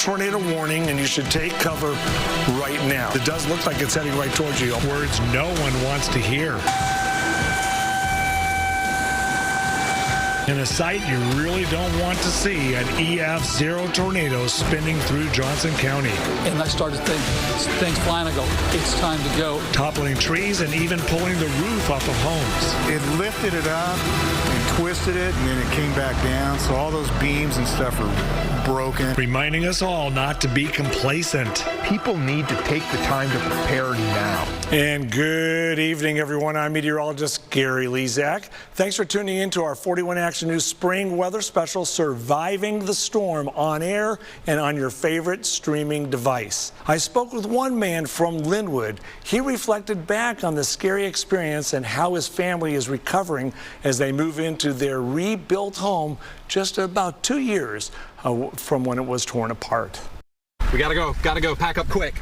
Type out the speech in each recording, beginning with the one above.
tornado warning, and you should take cover right now. It does look like it's heading right towards you. Words no one wants to hear. In a sight you really don't want to see, an EF0 tornado spinning through Johnson County. And I started things flying. I go, it's time to go. Toppling trees and even pulling the roof off of homes. It lifted it up and twisted it, and then it came back down. So all those beams and stuff are broken. Reminding us all not to be complacent. People need to take the time to prepare now. And good evening, everyone. I'm meteorologist Gary Lezak. Thanks for tuning in to our 41 Action News Spring Weather Special, Surviving the Storm, on air and on your favorite streaming device. I spoke with one man from Linwood. He reflected back on the scary experience and how his family is recovering as they move into their rebuilt home just about 2 years from when it was torn apart. We gotta go, pack up quick.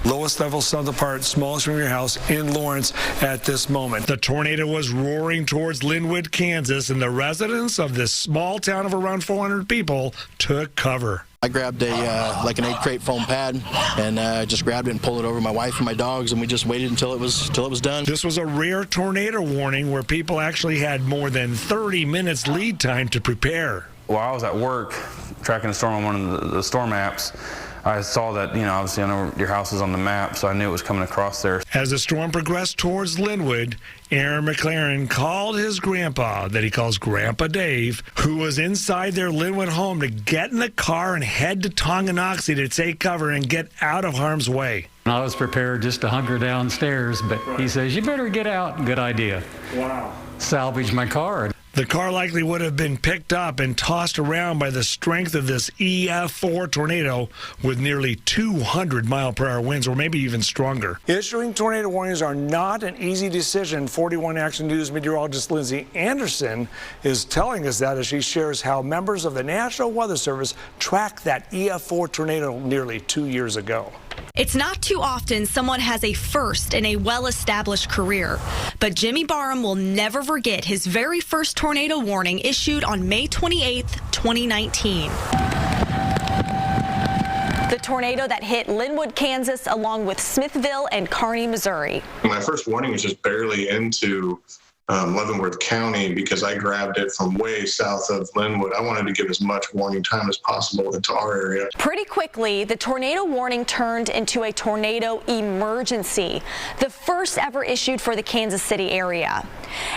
Lowest level southern part, smallest room in your house in Lawrence at this moment. The tornado was roaring towards Linwood, Kansas, and the residents of this small town of around 400 people took cover. I grabbed like an 8-crate foam pad and just grabbed it and pulled it over my wife and my dogs, and we just waited until it was done. This was a rare tornado warning where people actually had more than 30 minutes lead time to prepare. While I was at work tracking the storm on one of the storm apps, I saw that, obviously I know your house is on the map, so I knew it was coming across there. As the storm progressed towards Linwood, Aaron McLaren called his grandpa, that he calls Grandpa Dave, who was inside their Linwood home, to get in the car and head to Tonganoxie to take cover and get out of harm's way. I was prepared just to hunker downstairs, but he says, you better get out. Good idea. Wow. Salvage my car. The car likely would have been picked up and tossed around by the strength of this EF4 tornado with nearly 200-mile-per-hour winds, or maybe even stronger. Issuing tornado warnings are not an easy decision. 41 Action News meteorologist Lindsay Anderson is telling us that as she shares how members of the National Weather Service tracked that EF4 tornado nearly 2 years ago. It's not too often someone has a first in a well-established career, but Jimmy Barham will never forget his very first tornado warning issued on May 28, 2019. The tornado that hit Linwood, Kansas, along with Smithville and Kearney, Missouri. My first warning was just barely into Leavenworth County because I grabbed it from way south of Linwood. I wanted to give as much warning time as possible into our area. Pretty quickly, the tornado warning turned into a tornado emergency, the first ever issued for the Kansas City area.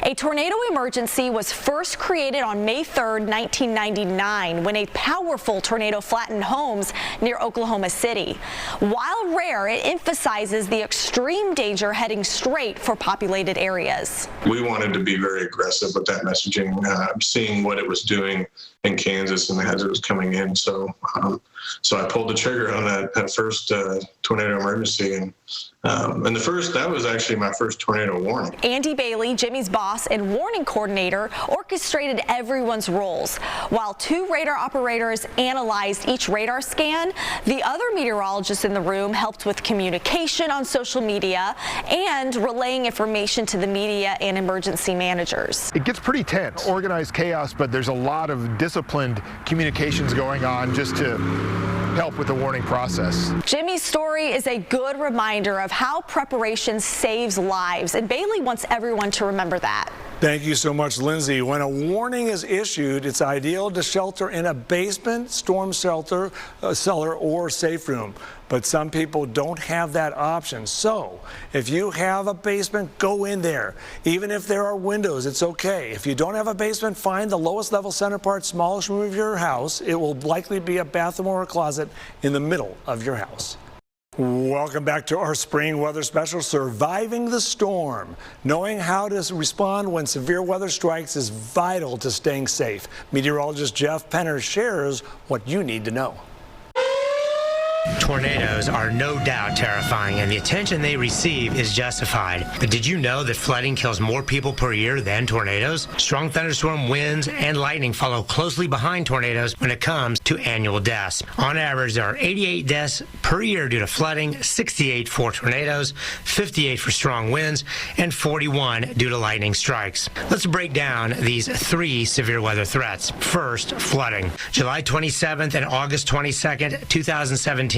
A tornado emergency was first created on May 3rd, 1999, when a powerful tornado flattened homes near Oklahoma City. While rare, it emphasizes the extreme danger heading straight for populated areas. We wanted to be very aggressive with that messaging, seeing what it was doing in Kansas and as it was coming in. So I pulled the trigger on that first tornado emergency, and that was actually my first tornado warning. Andy Bailey, Jimmy's boss and warning coordinator, orchestrated everyone's roles. While 2 radar operators analyzed each radar scan, the other meteorologists in the room helped with communication on social media and relaying information to the media and emergency managers. It gets pretty tense, organized chaos, but there's a lot of disciplined communications going on just to help with the warning process. Jimmy's story is a good reminder of how preparation saves lives, and Bailey wants everyone to remember that. Thank you so much, Lindsay. When a warning is issued, it's ideal to shelter in a basement, storm shelter, cellar, or safe room. But some people don't have that option. So if you have a basement, go in there. Even if there are windows, it's okay. If you don't have a basement, find the lowest level center part, smallest room of your house. It will likely be a bathroom or a closet in the middle of your house. Welcome back to our spring weather special, Surviving the Storm. Knowing how to respond when severe weather strikes is vital to staying safe. Meteorologist Jeff Penner shares what you need to know. Tornadoes are no doubt terrifying, and the attention they receive is justified. But did you know that flooding kills more people per year than tornadoes? Strong thunderstorm winds and lightning follow closely behind tornadoes when it comes to annual deaths. On average, there are 88 deaths per year due to flooding, 68 for tornadoes, 58 for strong winds, and 41 due to lightning strikes. Let's break down these 3 severe weather threats. First, flooding. July 27th and August 22nd, 2017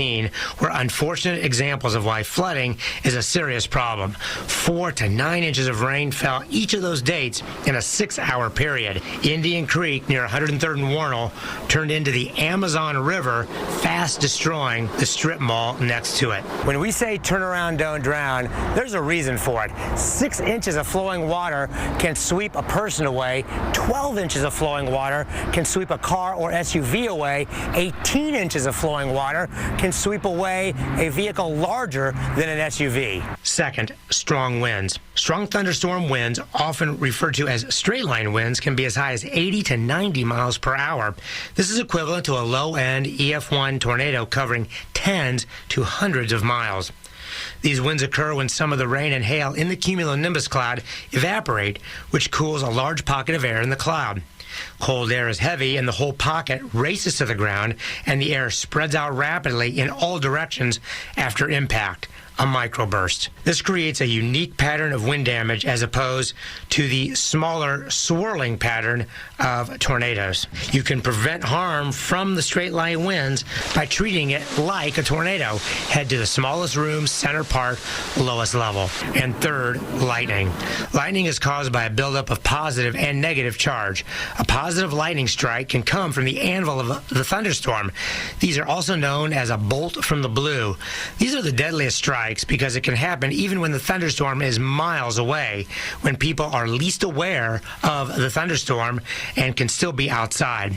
were unfortunate examples of why flooding is a serious problem. 4 to 9 inches of rain fell each of those dates in a 6-hour period. Indian Creek near 103rd and Warnell turned into the Amazon River, fast destroying the strip mall next to it. When we say turn around, don't drown, there's a reason for it. 6 inches of flowing water can sweep a person away. 12 inches of flowing water can sweep a car or SUV away. 18 inches of flowing water can sweep away a vehicle larger than an SUV. Second, strong winds. Strong thunderstorm winds, often referred to as straight-line winds, can be as high as 80 to 90 miles per hour. This is equivalent to a low-end EF1 tornado covering tens to hundreds of miles. These winds occur when some of the rain and hail in the cumulonimbus cloud evaporate, which cools a large pocket of air in the cloud. Cold air is heavy and the whole pocket races to the ground, and the air spreads out rapidly in all directions after impact, a microburst. This creates a unique pattern of wind damage as opposed to the smaller swirling pattern of tornadoes. You can prevent harm from the straight line winds by treating it like a tornado. Head to the smallest room, center part, lowest level. And third, lightning. Lightning is caused by a buildup of positive and negative charge. A positive lightning strike can come from the anvil of the thunderstorm. These are also known as a bolt from the blue. These are the deadliest strikes because it can happen even when the thunderstorm is miles away, when people are least aware of the thunderstorm and can still be outside.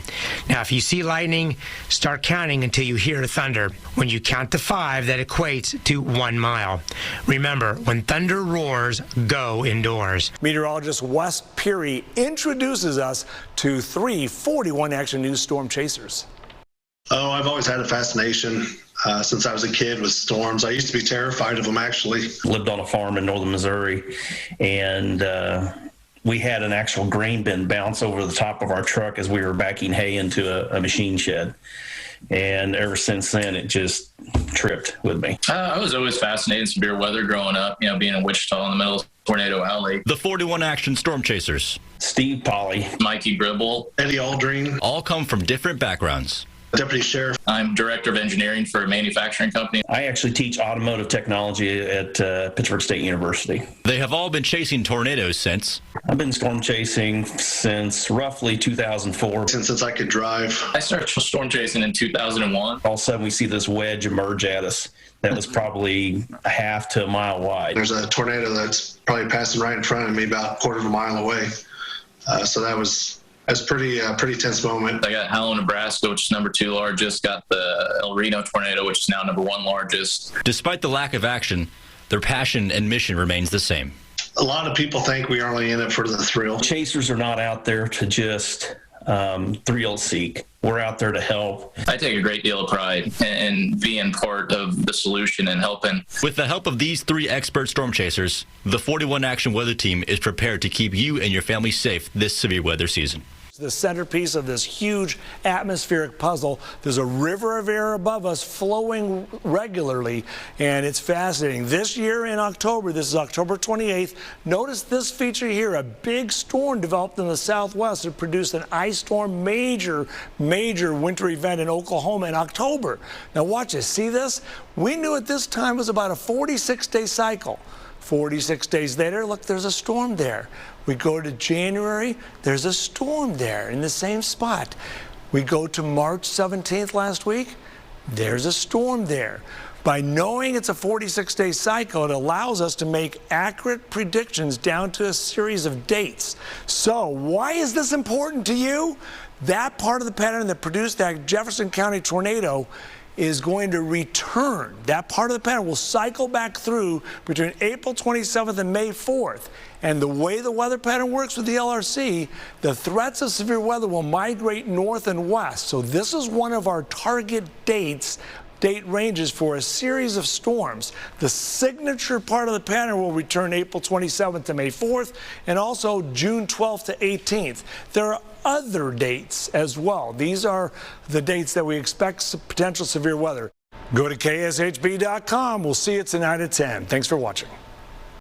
Now, if you see lightning, start counting until you hear thunder. When you count to 5, that equates to 1 mile. Remember, when thunder roars, go indoors. Meteorologist Wes Peary introduces us to 3 41 Action News storm chasers. Oh, I've always had a fascination since I was a kid with storms. I used to be terrified of them, actually. Lived on a farm in northern Missouri, and we had an actual grain bin bounce over the top of our truck as we were backing hay into a machine shed. And ever since then, it just tripped with me. I was always fascinated in severe weather growing up, being in Wichita in the middle of Tornado Alley. The 41 Action Storm Chasers. Steve Polly, Mikey Gribble, Eddie Aldring. All come from different backgrounds. Deputy Sheriff. I'm Director of Engineering for a manufacturing company. I actually teach automotive technology at Pittsburgh State University. They have all been chasing tornadoes since. I've been storm chasing since roughly 2004. Since I could drive. I started storm chasing in 2001. All of a sudden, we see this wedge emerge at us that was probably a half to a mile wide. There's a tornado that's probably passing right in front of me, about a quarter of a mile away. So that's pretty tense moment. I got Howell, Nebraska, which is number 2 largest. Got the El Reno tornado, which is now number 1 largest. Despite the lack of action, their passion and mission remains the same. A lot of people think we are only in it for the thrill. Chasers are not out there to just thrill seek. We're out there to help. I take a great deal of pride in being part of the solution and helping. With the help of these 3 expert storm chasers, the 41 Action Weather Team is prepared to keep you and your family safe this severe weather season. The centerpiece of this huge atmospheric puzzle. There's a river of air above us flowing regularly, and it's fascinating. This year in October, this is October 28th, notice this feature here. A big storm developed in the southwest. It produced an ice storm, major winter event in Oklahoma in October. Now watch this. See this? We knew at this time it was about a 46-day cycle. 46 days later, look, there's a storm there. We go to January, there's a storm there in the same spot. We go to March 17th last week, there's a storm there. By knowing it's a 46-day cycle, it allows us to make accurate predictions down to a series of dates. So why is this important to you? That part of the pattern that produced that Jefferson County tornado is going to return. That part of the pattern will cycle back through between April 27th and May 4th. And the way the weather pattern works with the LRC, the threats of severe weather will migrate north and west. So this is one of our target dates date ranges for a series of storms. The signature part of the pattern will return April 27th to May 4th and also June 12th to 18th. There are other dates as well. These are the dates that we expect potential severe weather. Go to KSHB.com. We'll see you tonight at 10. Thanks for watching.